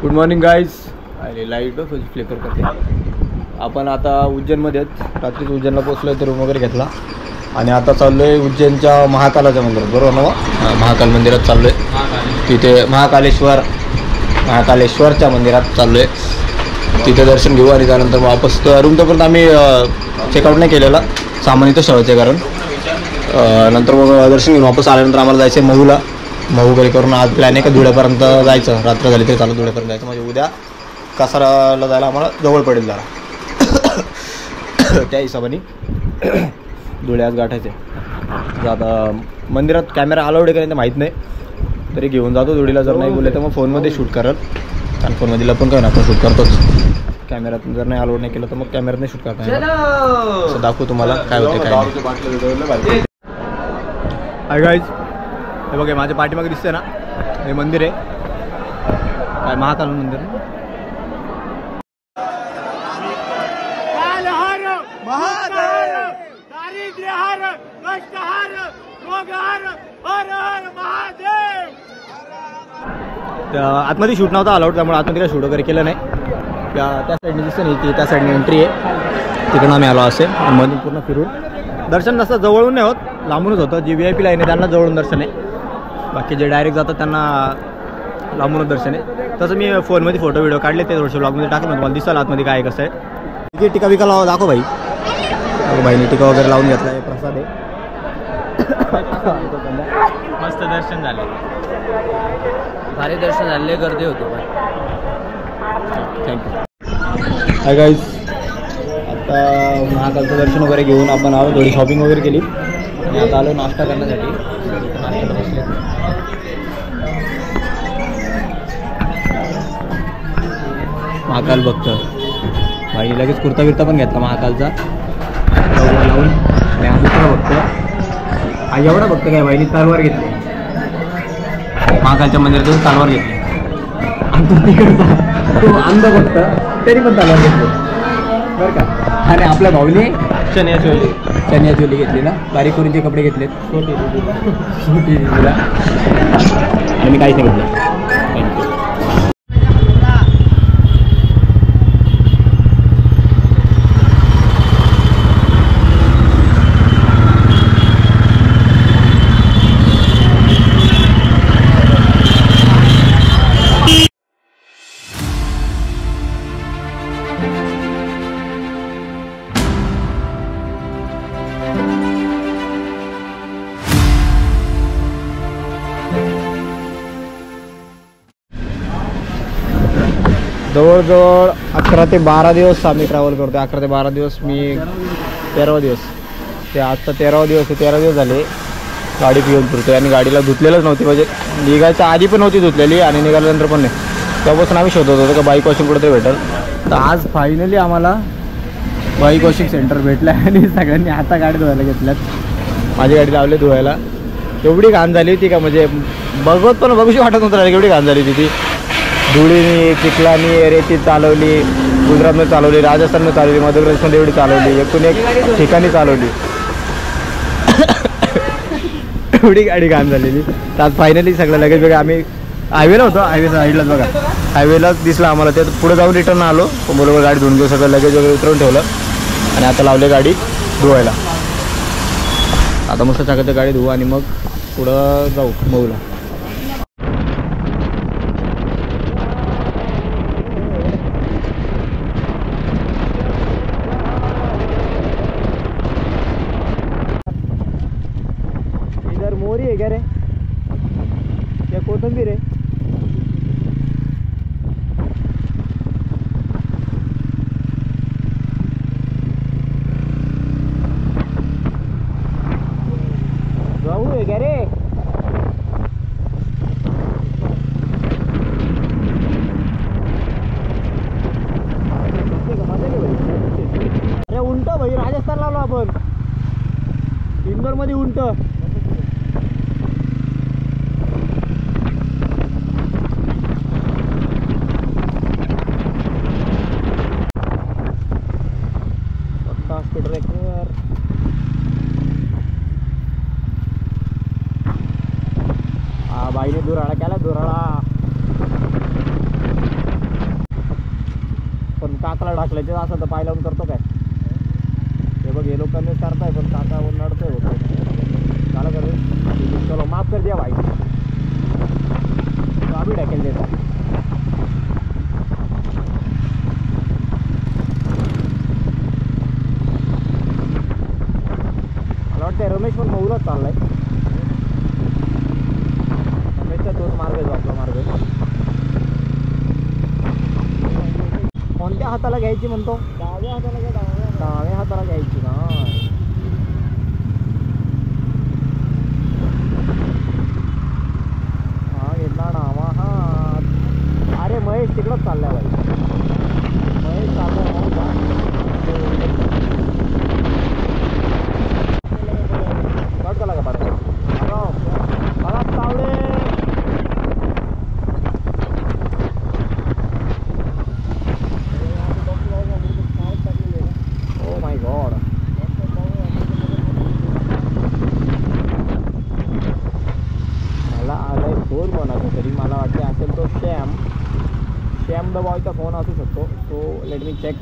Good morning guys. अरे light flicker करते. आपण आता उज्जैनमध्ये आहेत. रात्रीच उज्जैनला पोचलो आहे, तर रूम वगैरे घेतला आणि आता चाललो आहे उज्जैनच्या महाकालाच्या मंदिरात. बरोबर ना? महाकाल मंदिरात चाललो आहे. तिथे महाकालेश्वरच्या मंदिरात चाललो आहे. तिथे दर्शन घेऊ आणि त्यानंतर वापस रूम. तोपर्यंत आम्ही चेकआउट नाही केलेला, सामान इथं ठेवायचं कारण नंतर मग दर्शन घेऊन वापस आल्यानंतर आम्हाला जायचं आहे महूला. महू वगैरे करून आज प्लॅन आहे का धुळ्यापर्यंत जायचं. रात्र झाली तरी चालू धुळ्यापर्यंत जायचं, म्हणजे उद्या कासाराला जायला आम्हाला जवळ पडेल जरा. त्या हिशोबाने धुळे आज गाठायचे. आता मंदिरात कॅमेरा अलाउड आहे का नाही ते माहीत नाही, तरी घेऊन जातो धुळीला. जर नाही बोलले तर मग फोनमध्ये शूट करत, कारण फोनमध्ये लपून काय ना आपण शूट करतोच. कॅमेऱ्यात जर नाही अलाउड नाही केलं तर मग कॅमेऱ्यात नाही शूट करता येणार. असं दाखवू तुम्हाला काय होते काय. हाय गाईज, हे बघा माझ्या पाठीमागे दिसतंय ना, हे मंदिर आहे काय महाकाल मंदिर. आतमध्ये शूट नव्हता अलाउड, त्यामुळे आतमध्ये काय शूट वगैरे केलं नाही. त्या साईडने दिसतं नाही, ती त्या साईडने एंट्री आहे, तिकडून आम्ही आलो असे. मधून पूर्ण फिरून दर्शन नसतं, जवळून नाही होत, लांबूनच होतं. जी VIP लाईन आहे त्यांना जवळून दर्शन आहे, बाकी जे डायरेक्ट जातात त्यांना लांबूनच दर्शन आहे. तसं मी फोनमध्ये फोटो व्हिडिओ काढले, ते थोडेसे ब्लॉगमध्ये टाकलं, तुम्हाला दिसाल आतमध्ये काय कसं आहे. तिथे टिका बिका लावा दाखव भाई. भाईने टिका वगैरे लावून घेतला आहे, प्रसाद आहे. मस्त दर्शन झाले, भारी दर्शन झाले, गर्दी होती. थँक्यू. हाय गाईज, आता महाकालचं दर्शन वगैरे घेऊन आपण आलो, थोडी शॉपिंग वगैरे केली आणि आता आलो नाश्ता करण्यासाठी. नाश्त्याला बसले. महाकाल भक्त भाई लगेच कुर्ता बिर्ता पण घेतला महाकालचा लावून. आणि हा दुसरा भक्त, हा एवढा भक्त काय भाईनी तलवार घेतली महाकालच्या मंदिरातून, तलवार घेतली. तो अंध भक्त तरी पण तलवार घेतली बरं का. आणि आपल्या भाऊने चनिया चोली घेतली ना, बारीक करूनचे कपडे घेतलेत, छोटी तिला. आणि मी काहीच नाही घेतलं. थँक्यू. जवळजवळ 11 ते 12 दिवस आम्ही ट्रॅव्हल करतो. 11 ते 12 दिवस, मी 13वा दिवस, ते आजचा 13वा दिवस आहे. 13 दिवस झाले गाडी पिऊन फिरतो. आणि गाडीला धुतलेलंच नव्हती, म्हणजे निघायच्या आधी पण नव्हती धुतलेली आणि निघाल्यानंतर पण नाही. तेव्हापासून आम्ही शोधत होतो का बाईक वॉशिंग कुठेतरी भेटेल. तर आज फायनली आम्हाला बाईक वॉशिंग सेंटर भेटलं आणि सगळ्यांनी आता गाडी धुवायला घेतल्यात. माझी गाडी लावली धुवायला. एवढी घाण झाली होती का, म्हणजे बघूशी वाटत नव्हतं एवढी घाण झाली होती ती. धुळीनी, चिखलानी, रेतीत चालवली, गुजरातमध्ये चालवली, राजस्थानमध्ये चालवली, मध्य प्रदेशमध्ये एवढी चालवली, एकूण एक ठिकाणी चालवली. एवढी गाडी घाण झालेली. तर आज फायनली सगळं लगेच बघा, आम्ही हायवेला होतो, हायवे साईडलाच बघा, हायवेलाच दिसला आम्हाला. ते पुढे जाऊन रिटर्न आलो, बरोबर गाडी धुवून घेऊ, सगळं लगेज वगैरे उतरवून ठेवलं आणि आता लावले गाडी धुवायला. आता मस्त चाकाचं गाडी धुवू आणि मग पुढं जाऊ मऊला. मोरी आहे का रे, या कोथंबीर आहे. गहू आहे का रे. अरे उंट भाई, राजस्थानला आलो आपण, इंदोर मध्ये उंट. बाईने दुराळा केला, दुराळा. काकाला ढाकलायचे असं तर पाय लावून करतो काय हे बघ हे लोकांनी करताय पण काका नडतोय होतो झालं का रे चलो माफ कर दिया भाई तो अभी ढकेल देता मला वाटतं रमेश पण मऊलाच चाललाय रमेशचा तोच मार्ग आहे जो आपला मार्ग कोणत्या हाताला घ्यायची म्हणतो डाव्या हाताला घ्या डाव्या हाताला घ्यायची ना हा घेतला डावा हात अरे महेश तिकडंच चाललाय बाई महेश चाललाय कट कला का पाडा बघा तावडे शॅम द बॉयचा फोन असू शकतो सो लेट मी चेक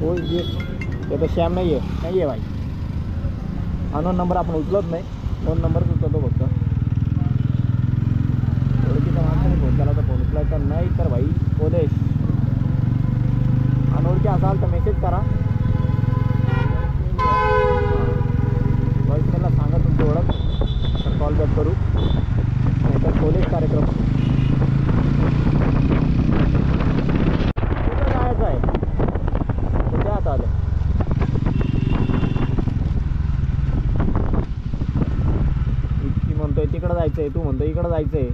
हो ते तर शॅम नाही आहे भाई अनोन नंबर आपण उचलत नाही फोन नंबरच उचलतो फक्त ओळखीचा माणसाने फोन केला तर फोन उचलायचा नाही तर भाई ओदेश अनोळखी असाल तर मेसेज करा वॉइस मेलला सांगा तुमची ओळख तर कॉल बॅक करू तर पोलीस कार्यक्रम कुठं जायचं आहे कुठे आता आलं इतकी म्हणतोय तिकडं जायचंय तू म्हणतोय इकडं जायचंय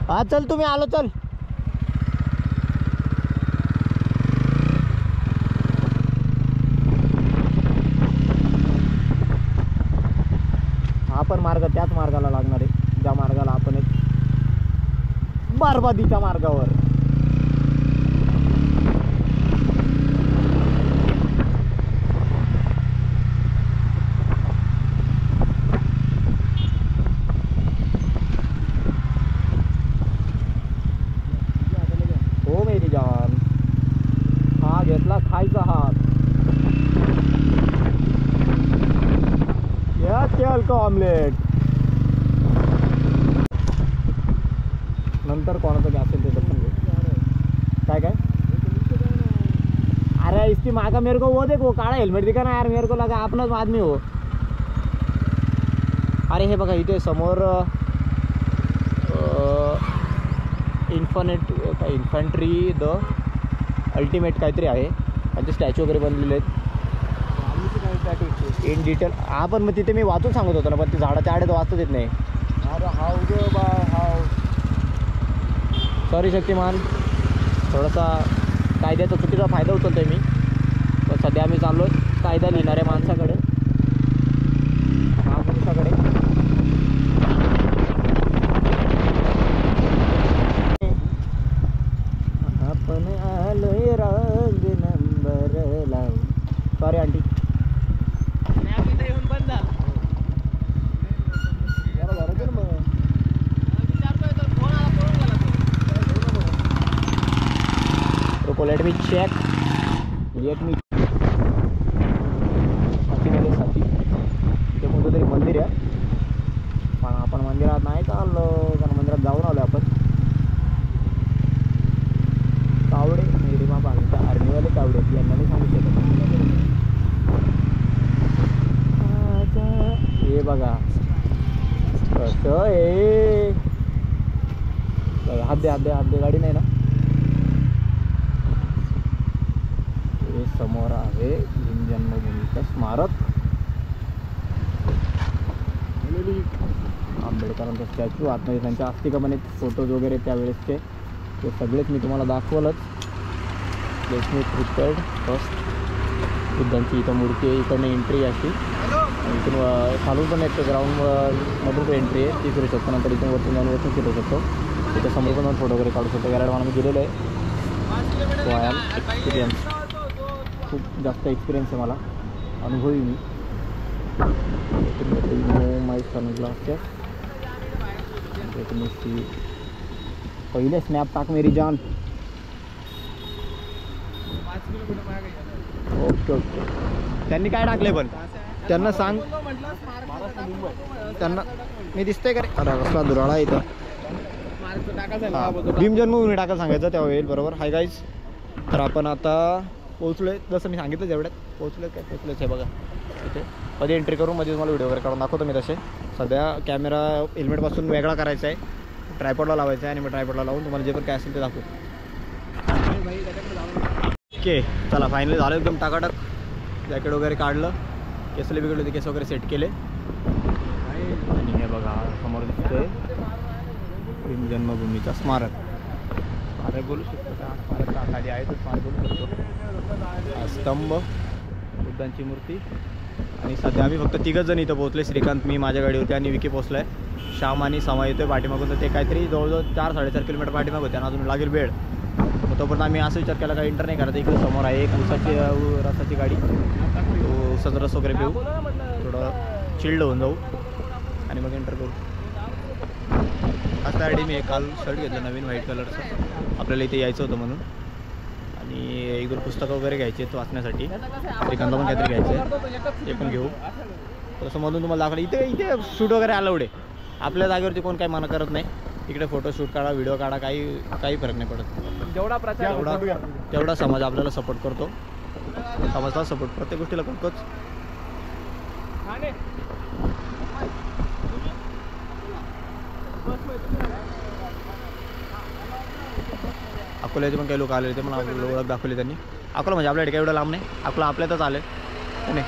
हा चल तुम्ही आलो चल आपण मार्ग त्याच मार्गाला लागणार आहे ज्या मार्गाला आपण एक बरबादीच्या मार्गावर हो मेरी जान हा घेतला खायचा हात तेल का ऑमलेट नंतर कोणाचं बी असेल ते दर्शन घेऊ काय अरे इसकी माँ का मेरे को वो देखो काळा हेल्मेट दिखा ना यार मेरे को लगा आपणच आदमी हो अरे हे बघा इथे समोर इन्फंट्री द अल्टिमेट काहीतरी आहे त्यांचे स्टॅच्यू वगैरे बनलेले आहेत इन डिटेल हा पण मग तिथे मी वाचून सांगत होतो ना पण ते झाडाच्या आडेत वाचता येत नाही सॉरी शक्तिमान थोडासा कायद्याचा चुकीचा फायदा उचलतोय मी पण सध्या आम्ही चाललो कायदा लिहिणाऱ्या माणसाकडे महापुरुषाकडे आपण आलोय रंग नंबर लाव sorry aunty let me check साथीमध्ये साथी इथे कोणतं तरी मंदिर आहे पण आपण मंदिरात नाही चाललो कारण मंदिरात जाऊन आलो आपण कावडे मेरी मामा आर्मीवाले कावडे यांना नाही सांगू शकत हे बघा कसं आहे हात दे गाडी नाही ना समोर आहे भीम जन्मभूमीचं स्मारक आंबेडकरांचा स्टॅच्यू आतमध्ये त्यांच्या अस्थिकपणे फोटोज वगैरे त्यावेळेसचे ते सगळेच मी तुम्हाला दाखवलंच लेट मी प्रिपेअर्ड फर्स्ट बुद्धांची इथं मूर्ती आहे इकडनं एंट्री अशी इथून खालून पण एक ग्राउंडमधून एंट्री आहे ती करू शकतो नंतर इथून वरतून जाऊन वरतून फिरू शकतो तिथं समोर पण फोटो वगैरे काढू शकतो गॅरेड मला मी गेलेलो आहे रॉयल एक्सपिरियन्स खूप जास्त एक्सपिरियन्स आहे मला अनुभवी मी माय सनग्लासेस एक नुसती पहिले स्नॅप टाक मेरी जान. Okay okay. त्यांनी काय टाकले पण त्यांना सांग. त्यांना मी दिसतंय का रे? अरे कसला दुराळा इथं. भीम जन्मभूमी टाका सांगायचं तेव्हा येईल. बरोबर. Hi guys. तर आपण आता पोहोचलोय जसं मी सांगितलं जेवढ्यात पोहोचलोय. काय पोहोचलोच आहे बघा इथे. मध्ये एंट्री करून मध्ये तुम्हाला व्हिडिओ वगैरे काढून दाखवतो मी. तसे सध्या कॅमेरा हेल्मेटपासून वेगळा करायचा आहे. ट्रायपॉडला लावायचा आहे आणि मग ट्रायपॉडला लावून तुम्हाला जे पण काय असेल ते दाखवतो. ओके चला फायनली झालं एकदम टाकाटक. जॅकेट वगैरे काढलं. केसले बिघडले होते. केस वगैरे सेट केले. आणि हे बघा समोर दिसतोय भीम जन्मभूमीचा स्मारक. अरे बोलू शकतो का? स्मारक खाली आहे तर स्मारक बोलू शकतो. स्तंभ, बुद्धांची मूर्ती. आणि सध्या आम्ही फक्त 3 जण इथं पोहोचले. श्रीकांत, मी माझ्या गाडी होते आणि विकी पोहोचला आहे. श्याम आणि समा येतोय पाठीमागून. तर ते काहीतरी जवळजवळ 4-4.5 किलोमीटर पाठीमाग होते आणि अजून लागेल वेळ. मग तोपर्यंत आम्ही असं विचार केला का इंटर नाही करायचं. इकडे समोर आहे एक रसाची गाडी. तो ऊसाचा रस वगैरे पिऊ, थोडं चिल्ड होऊन जाऊ आणि मग एंटर करू. त्यासाठी मी एक काल शर्ट घेतलं नवीन व्हाईट कलरचं. आपल्याला इथे यायचं होतं म्हणून. आणि 1-2 पुस्तकं वगैरे घ्यायची आहेत वाचण्यासाठी. श्रीकांतला पण काहीतरी घ्यायचं आहे, ते पण घेऊ. तसं म्हणून तुम्हाला दाखवलं. इथे शूट वगैरे अलाउड आहे. आपल्या जागेवरती कोण काही मना करत नाही. इकडे फोटो शूट काढा, व्हिडिओ काढा, काही फरक नाही पडत. जेवढा प्रचार तेवढा समाज आपल्याला सपोर्ट करतो. समाजाला सपोर्ट प्रत्येक गोष्टीला करतोच. अकोल्याचे पण काही लोक आले होते. मला ओळख दाखवली त्यांनी. अकोला म्हणजे आपल्याकडे काही एवढं लांब नाही. अकोला आपल्यातच आलं नाही.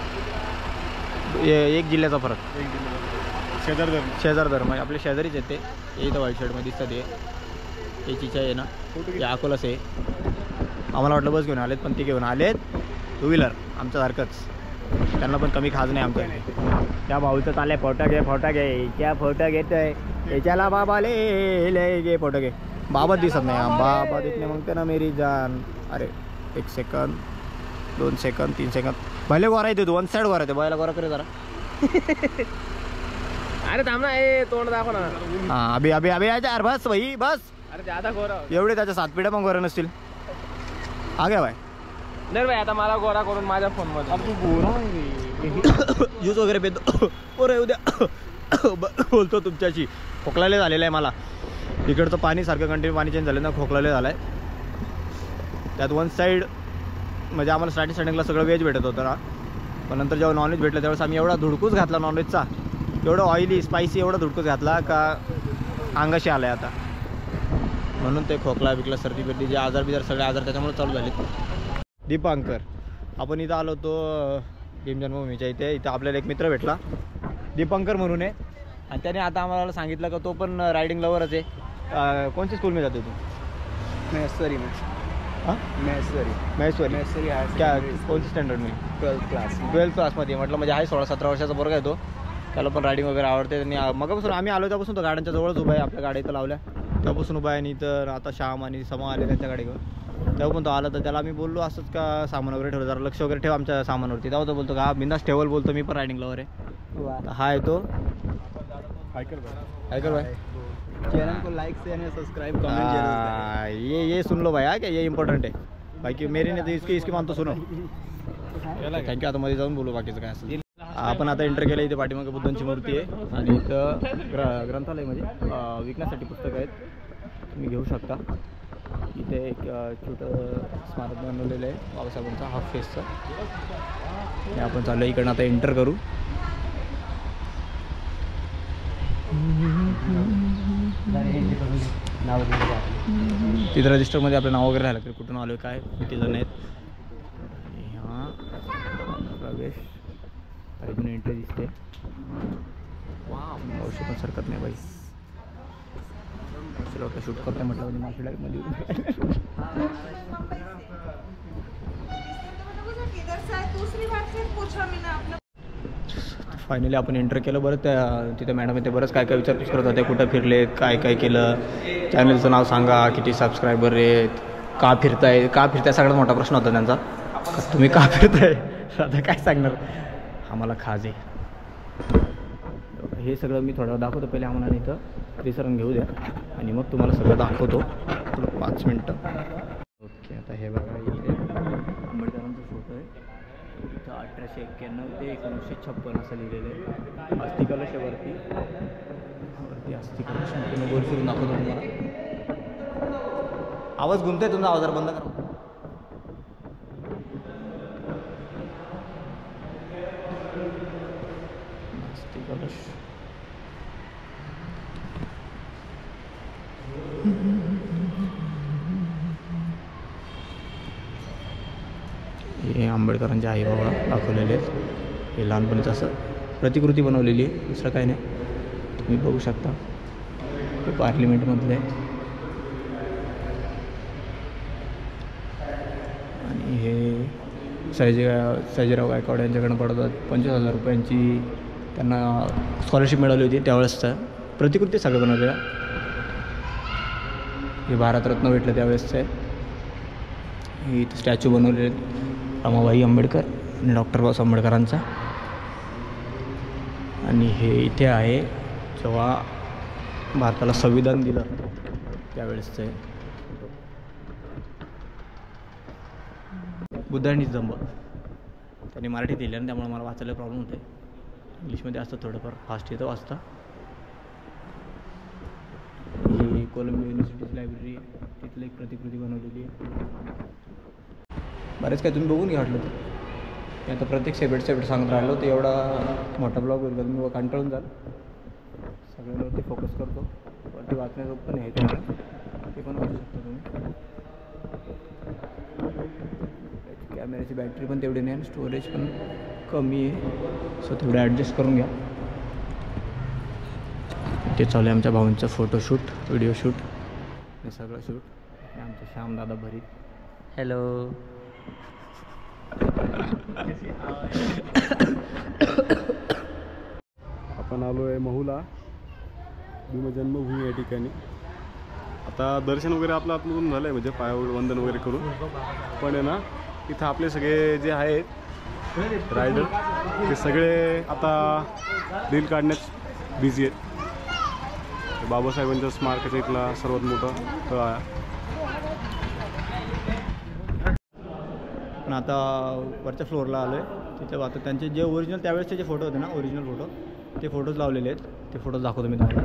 एक जिल्ह्याचा फरक. शेजार धर्म आपले शेजारीच आहेत. ते इथं व्हाईट शर्टमध्ये दिसतात. हे चिचा आहे ना, हे अकोलाच आहे. आम्हाला वाटलं बस घेऊन आलेत पण ते घेऊन आलेत 2 व्हीलर आमच्यासारखंच. त्यांना पण कमी खाज नाही आमचं. त्या भाऊचं चाललंय फोटो घे त्या फोटो घेतोय. याच्याला बाबा ले घे फोटो घे. बाबा दिसत नाही. बाबा दिसत नाही. मग त्यांना मेरी जान. अरे 1 सेकंद 2 सेकंद 3 सेकंद. पहिले गोरा येते 2 साईड गोरा येते. बायला गोरा करे जरा. अरे थांब ना, ए तोंड दाखव ना. हां अभि यायच्या. अरे बस भाई बस. अरे ज्यादा गोरा एवढे त्याच्या 7 पिढ्या पण गोरा नसतील. आ गया भाई. नाही भाई, आता मला गोरा करून माझ्या फोन मध्ये ज्यूस वगैरे पेतो. अरे उद्या बोलतो तुमच्याशी. खोकलाले झालेलं आहे मला. इकडचं पाणी सारखं कंटिन्यू पाणी चेंज झालं ना, खोकलाले झालं आहे. त्यात 1 साईड म्हणजे आम्हाला स्टार्टिंगला सगळं व्हेज भेटत होतं ना. पण नंतर जेव्हा नॉनव्हेज भेटलं त्यावेळेस आम्ही एवढा धुडकूस घातला नॉनव्हेजचा. एवढं ऑइली स्पायसी एवढा धुडकूस घातला का अंगाशी आला आहे आता. म्हणून ते खोकला बिकला सर्दी बिर्दी जे आजार सगळे आजार त्याच्यामुळे चालू झाले. दीपांकर. आपण इथं आलो होतो भीम जन्मभूमीच्या इथे. इथं आपल्याला एक मित्र भेटला दीपांकर म्हणून आहे. आणि त्याने आता आम्हाला सांगितलं का तो पण रायडिंग लवरच आहे. कोणत्या स्कूलमध्ये जातो तू? महेश्वरी में. हां महेश्वरी क्या कोणती स्टँडर्ड मी? 12th क्लासमध्ये. म्हटलं म्हणजे आहे 16-17 वर्षाचा पोरगा आहे तो. त्याला पण रायडिंग वगैरे आवडते. त्यांनी मगापासून आम्ही आलो त्यापासून तो गाड्यांच्या जवळच उभा आहे. आपल्या गाड्या इथं लावल्या तेव्हापासून उभा आहे. आणि तर आता श्याम आणि समा आले त्यांच्या गाडीवर. तेव्हा पण तो आला तर त्याला आम्ही बोललो असंच का सामान वगैरे ठेव, जरा लक्ष वगैरे ठेव आमच्या सामानावरती. तेव्हा तो बोलतो का बिंदास ठेवल. बोलतो मी पण रायडिंग लवर आहे. हा आहे तो. हायकर भाई. चैनल को like share end subscribe comment जरूर. ये सुन लो भाई. क्या ये इम्पॉर्टंट है भाई की मेरी नाही तर इसकी मान तो सुनो. थँक्यू. आता मध्ये जाऊन बोलू बाकीचं काय असेल. आपण आता एंटर केलं. इथे पाठीमागे बुद्धांची मूर्ती आहे आणि इथं ग्रंथालय म्हणजे विकण्यासाठी पुस्तकं आहेत. तुम्ही घेऊ शकता. इथे एक छोटं स्मारक बनवलेलं आहे बाबासाहेबांचा हाफ फेसचं. आणि आपण चाललो इकडनं आता एंटर करू. तिथं रजिस्टरमध्ये आपलं नाव वगैरे राहिलं की कुठून आलो काय किती जण आहेत. हां प्रवेश अजून एंट्री दिसते. औषध पण सरकत नाही बाई. लोक शूट करते म्हटलं म्हणजे माझ्या लाईफमध्ये. फायनली आपण एंटर केलं. बरं तिथे मॅडम येते बरंच काय काय विचारपूस करत होते. कुठं फिरले, काय काय केलं, चॅनलचं नाव सांगा, किती सबस्क्रायबर आहेत, का फिरताय सगळ्यात मोठा प्रश्न होता त्यांचा. तुम्ही का फिरताय आता काय सांगणार. आम्हाला खाज आहे. हे सगळं मी थोडं दाखवतो पहिले आम्हाला. इथं त्रिसरण घेऊ द्या आणि मग तुम्हाला सगळं दाखवतो. 5 मिनटं. ओके, आता हे बघा इथे आंबेडकरांचा फोटो आहे. इथं 1891 ते 1956 असं लिहिलेलं आहे. अस्थिकलशावरती अस्थिकलश पूर्ण गोल फिरून दाखवतो तुम्हाला. आवाज घुमतोय तुमचा, आवाज बंद करा. अस्थिकलश हे आंबेडकरांचे आई बाबा दाखवलेले आहेत. हे लहानपणीच असं प्रतिकृती बनवलेली आहे, दुसरं काही नाही. तुम्ही बघू शकता. ते पार्लिमेंटमधले आहे. आणि हे सयाजीराव गायकवाड यांच्याकडनं पडतात 25,000 रुपयांची त्यांना स्कॉलरशिप मिळाली होती त्यावेळेसचं प्रतिकृती सगळं बनवलेलं. हे भारतरत्न भेटलं त्यावेळेसचं आहे. हे इथं स्टॅच्यू बनवलेले आहेत रमाबाई आंबेडकर आणि डॉक्टर बाबासाहेब आंबेडकरांचा. आणि हे इथे आहे जेव्हा भारताला संविधान दिलं त्यावेळेसचं आहे. बुद्ध आणि जंब त्यांनी मराठीत दिले आणि त्यामुळे मला वाचायला प्रॉब्लेम होते. इंग्लिशमध्ये असतं थोडंफार, फास्ट येतं वाचता. ही कोलंबिया युनिव्हर्सिटीची लायब्ररी आहे, तिथलं एक प्रतिकृती बनवलेली आहे. बरेच काय तुम्ही बघून घ्या वाटलं तर. मी आता प्रत्येक सेपरेट सांगत राहिलो तर एवढा मोठा ब्लॉग होईल का तुम्ही कंटाळून जाल. सगळ्यांवरती फोकस करतो. वरती वाचण्याचं पण आहे ते पण वाचू शकता तुम्ही. कॅमेऱ्याची बॅटरी पण तेवढी नाही आणि स्टोरेज पण कमी आहे, सो तेवढं ॲडजस्ट करून घ्या. ते चालू आहे आमच्या भाऊंचं फोटोशूट, व्हिडिओ शूट हे सगळं शूट. हे आमचे श्यामदादा भरीत. हॅलो. आपण आलो आहे महूला, भीमजन्मभूमी या ठिकाणी. आता दर्शन वगैरे आपलं आतमधून झालं आहे, म्हणजे पायावर वंदन वगैरे करून. पण आहे ना, इथं आपले सगळे जे आहेत रायडर ते सगळे आता रील काढण्यात बिझी आहेत. बाबासाहेबांच्या स्मारकाच्या इथला सर्वात मोठा तळ आहे. पण आता वरच्या फ्लोअरला आलो आहे. तिथं आता त्यांचे जे ओरिजिनल त्यावेळेसचे जे फोटो होते ना, ओरिजिनल फोटो, ते फोटोज लावलेले आहेत. ते फोटोज दाखवतो मी तुम्हाला.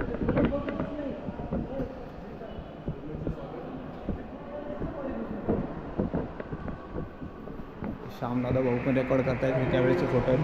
श्यामदादा भाऊ पण रेकॉर्ड करतायत. हे त्यावेळेसचे फोटो आहेत.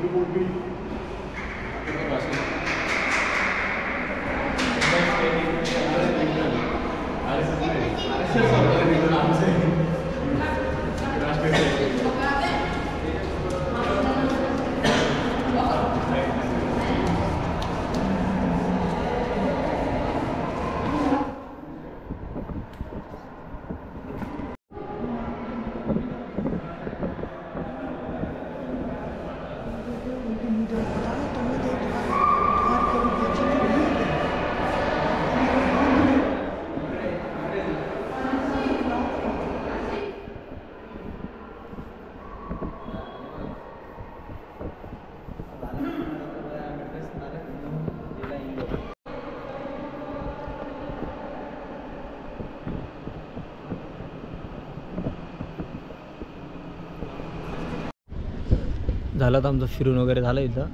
झालं तर आमचं फिरून वगैरे झालं. इथं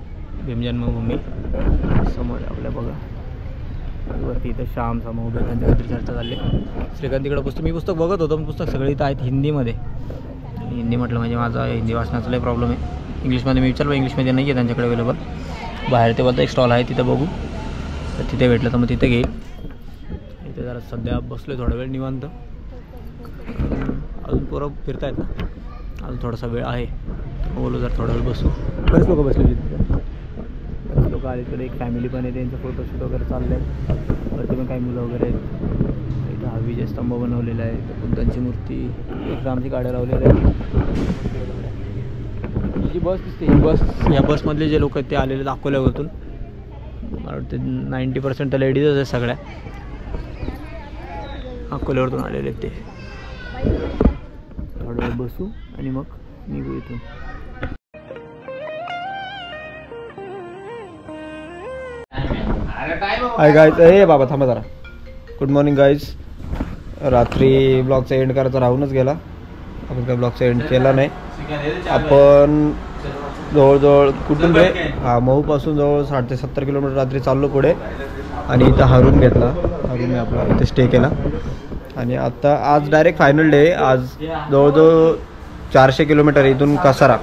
भीमजन्मभूमी समोर आपल्या बघा. वरती इथं श्याम समोर उभे, त्यांच्या काहीतरी चर्चा झाली. श्रीकांत तिकडं मी पुस्तक बघत होतो, पण पुस्तक सगळे इथं आहेत हिंदीमध्ये. हिंदी म्हटलं म्हणजे माझा हिंदी वाचण्याचा लई प्रॉब्लेम आहे. इंग्लिशमध्ये मी विचारलं, इंग्लिशमध्ये नाही आहे त्यांच्याकडे अवेलेबल. बाहेर ते बोलतं एक स्टॉल आहे, तिथं बघू. तर तिथे भेटलं तर मग तिथे घेईल. इथे जरा सध्या बसलो थोडा वेळ निवांत. अजून पोरं फिरतायत ना, अजून थोडासा वेळ आहे. बोलू जर थोडा वेळ बसू. बरेच लोक बसलेली तिथे. बरेच लोक आले. इकडे एक फॅमिली पण आहे, त्यांचं फोटोशूट वगैरे चाललं आहे. वरती पण काही मुलं वगैरे आहेत. इथं हा विजय स्तंभ बनवलेला आहे, बुद्धांची मूर्ती, एक आमची गाड्या लावलेल्या आहेत. जी बस दिसते, ही बस, या बसमधले जे लोक आहेत ते आलेले अकोल्यावरून. मला वाटतं 90% तर लेडीजच आहेत सगळ्या. अकोल्यावरून आलेले आहेत ते. थोडा वेळ बसू आणि मग निघू इथून. अरे हाय गाईज, ए बाबा थांबा जरा. Good morning guys. रात्री ब्लॉगचा एंड करायचा राहूनच गेला. आपण काय ब्लॉगचा एंड केला नाही. आपण जवळजवळ कुठून रे महूपासून जवळ 60 ते 70 किलोमीटर रात्री चाललो पुढे आणि इथं हरून घेतला. हरून आपला इथे स्टे केला आणि आता आज डायरेक्ट फायनल डे. आज जवळजवळ 400 किलोमीटर इथून कसारा,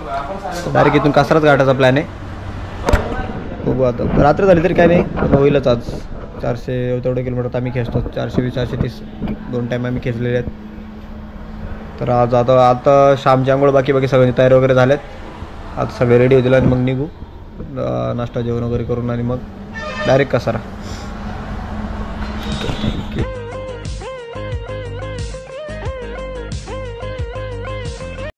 डायरेक्ट इथून कसाराच गाठायचा प्लॅन आहे. बघू आता, रात्र झाली तरी काय नाही, होईलच. आज 400 तेवढे किलोमीटर तर आम्ही खेचतो. 420 430 2 टाईम आम्ही खेचलेले आहेत. तर आज आता शामची आंघोळ बाकी सगळ्यांची तयारी वगैरे झाल्यात. आता सगळे रेडी होतील आणि मग निघू नाश्ता जेवण वगैरे करून आणि मग डायरेक्ट कसारा.